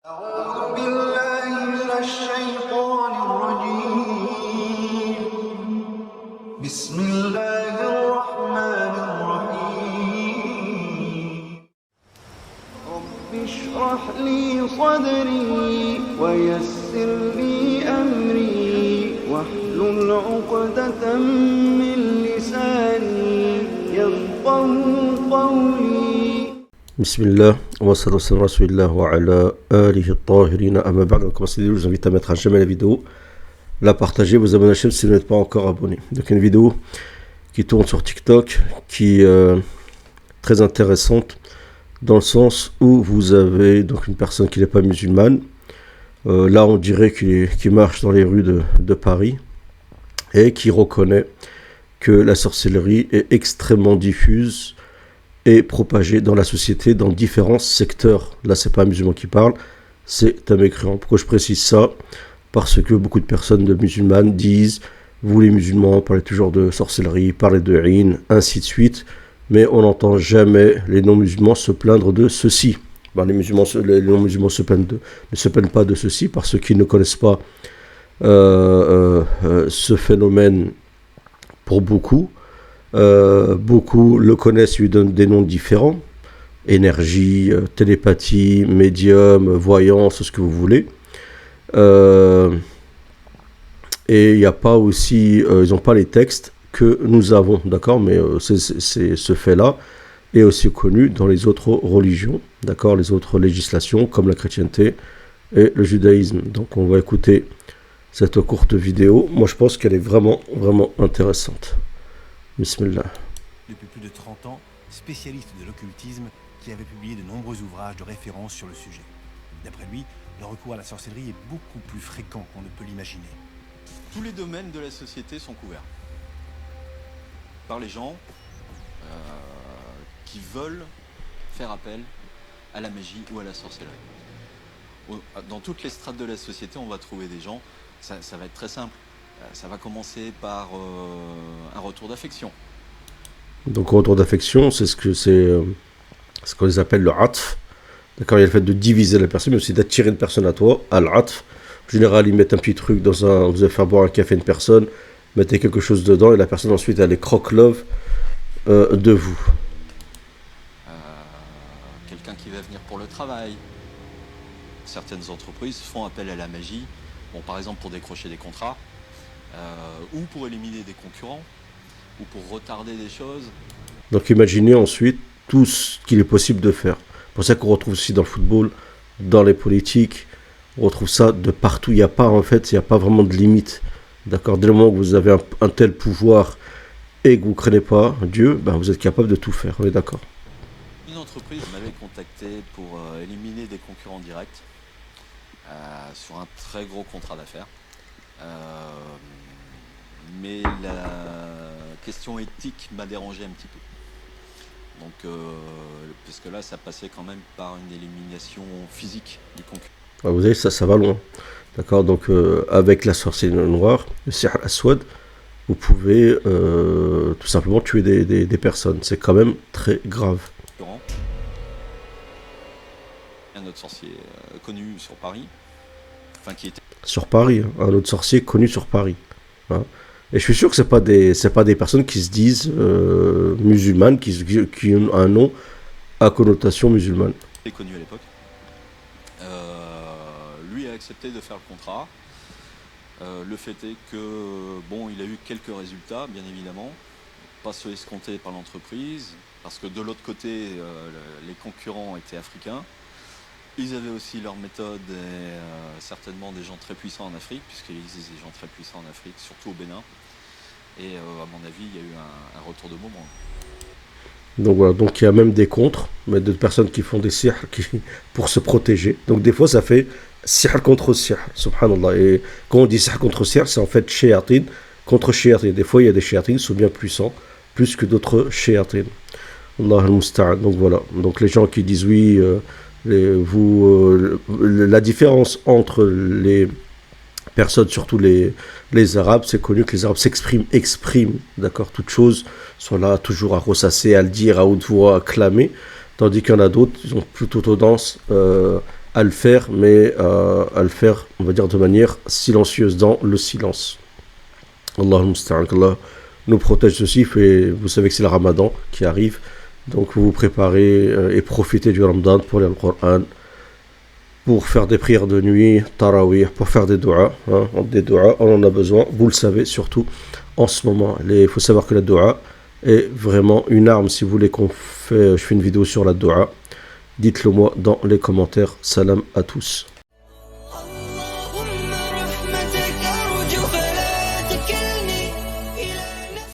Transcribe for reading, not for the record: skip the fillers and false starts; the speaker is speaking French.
أعوذ بالله من الشيطان الرجيم بسم الله الرحمن الرحيم رب اشرح لي صدري ويسر لي أمري واحلل عقدة من لساني يفقه قولي Bismillah, wa sallallahu wa sallam wa ala alihi tahirina amma ba'd. Comme c'est dit, je vous invite à mettre à jamais la vidéo, la partager, vous abonner à la chaîne si vous n'êtes pas encore abonné. Donc une vidéo qui tourne sur TikTok, qui est très intéressante dans le sens où vous avez donc une personne qui n'est pas musulmane. Là on dirait qu'il marche dans les rues de Paris et qui reconnaît que la sorcellerie est extrêmement diffuse et propagé dans la société dans différents secteurs. Là, c'est pas un musulman qui parle, c'est un mécréant. Pourquoi je précise ça? Parce que beaucoup de personnes de musulmanes disent, vous les musulmans, parlez toujours de sorcellerie, parlez de haïn, ainsi de suite, mais on n'entend jamais les non-musulmans se plaindre de ceci. Ben, les non-musulmans ne se plaignent pas de ceci parce qu'ils ne connaissent pas ce phénomène pour beaucoup. Beaucoup le connaissent, lui donnent des noms différents, énergie, télépathie, médium, voyance, ce que vous voulez. Et il n'y a pas aussi, ils n'ont pas les textes que nous avons, d'accord, mais ce fait-là est aussi connu dans les autres religions, d'accord, les autres législations comme la chrétienté et le judaïsme. Donc on va écouter cette courte vidéo. Moi je pense qu'elle est vraiment, vraiment intéressante. Bismillah. Depuis plus de 30 ans, spécialiste de l'occultisme qui avait publié de nombreux ouvrages de référence sur le sujet. D'après lui, le recours à la sorcellerie est beaucoup plus fréquent qu'on ne peut l'imaginer. Tous les domaines de la société sont couverts par les gens qui veulent faire appel à la magie ou à la sorcellerie. Dans toutes les strates de la société, on va trouver des gens, ça va être très simple. Ça va commencer par un retour d'affection. Donc retour d'affection, c'est ce qu'on les appelle le atf. D'accord, il y a le fait de diviser la personne, mais aussi d'attirer une personne à toi, al-atf. En général, ils mettent un petit truc vous allez faire boire un café à une personne, mettez quelque chose dedans, et la personne ensuite elle est croque-love de vous. Quelqu'un qui va venir pour le travail. Certaines entreprises font appel à la magie, par exemple pour décrocher des contrats. Ou pour éliminer des concurrents, ou pour retarder des choses. Donc imaginez ensuite tout ce qu'il est possible de faire. C'est pour ça qu'on retrouve aussi dans le football, dans les politiques, on retrouve ça de partout. Il n'y a pas vraiment de limite. D'accord, dès le moment que vous avez un tel pouvoir et que vous ne craignez pas Dieu, vous êtes capable de tout faire. On est d'accord. Une entreprise m'avait contacté pour éliminer des concurrents directs sur un très gros contrat d'affaires. Mais la question éthique m'a dérangé un petit peu. Donc, parce que là, ça passait quand même par une élimination physique du concurrent. Vous voyez, ça va loin. D'accord, donc avec la sorcellerie noire, le sihr aswad, vous pouvez tout simplement tuer des personnes. C'est quand même très grave. Un autre sorcier connu sur Paris, qui était sur Paris, un autre sorcier connu sur Paris. Hein. Et je suis sûr que c'est pas des personnes qui se disent musulmanes, qui ont un nom à connotation musulmane. Connu à l'époque. Lui a accepté de faire le contrat. Le fait est que il a eu quelques résultats, bien évidemment, pas ceux escomptés par l'entreprise, parce que de l'autre côté, les concurrents étaient africains. Ils avaient aussi leur méthode et certainement des gens très puissants en Afrique, puisqu'il existe des gens très puissants en Afrique, surtout au Bénin. Et à mon avis, il y a eu un retour de moment. Donc voilà, donc il y a même des contres, mais de personnes qui font des sihr pour se protéger. Donc des fois, ça fait sihr contre sihr, subhanallah. Et quand on dit sihr contre sihr, c'est en fait shayatin contre shayatin. Des fois, il y a des shayatins qui sont bien puissants, plus que d'autres shayatins. Allah al-musta'an. Donc voilà. Donc les gens qui disent oui, la différence entre les personnes, surtout les Arabes, c'est connu que les Arabes expriment, d'accord, toute chose, sont là toujours à ressasser, à le dire à haute voix, à clamer, tandis qu'il y en a d'autres, ils ont plutôt tendance à le faire, mais à le faire, on va dire, de manière silencieuse, dans le silence. Allahul musta'an, qu'Allah nous protège de ceci, et vous savez que c'est le Ramadan qui arrive, donc vous vous préparez et profitez du Ramadan pour lire le Coran, pour faire des prières de nuit, tarawih, pour faire des doigts, des doigts, on en a besoin, vous le savez, surtout en ce moment. Il faut savoir que la doua est vraiment une arme. Si vous voulez je fais une vidéo sur la doua, dites-le moi dans les commentaires. Salam à tous.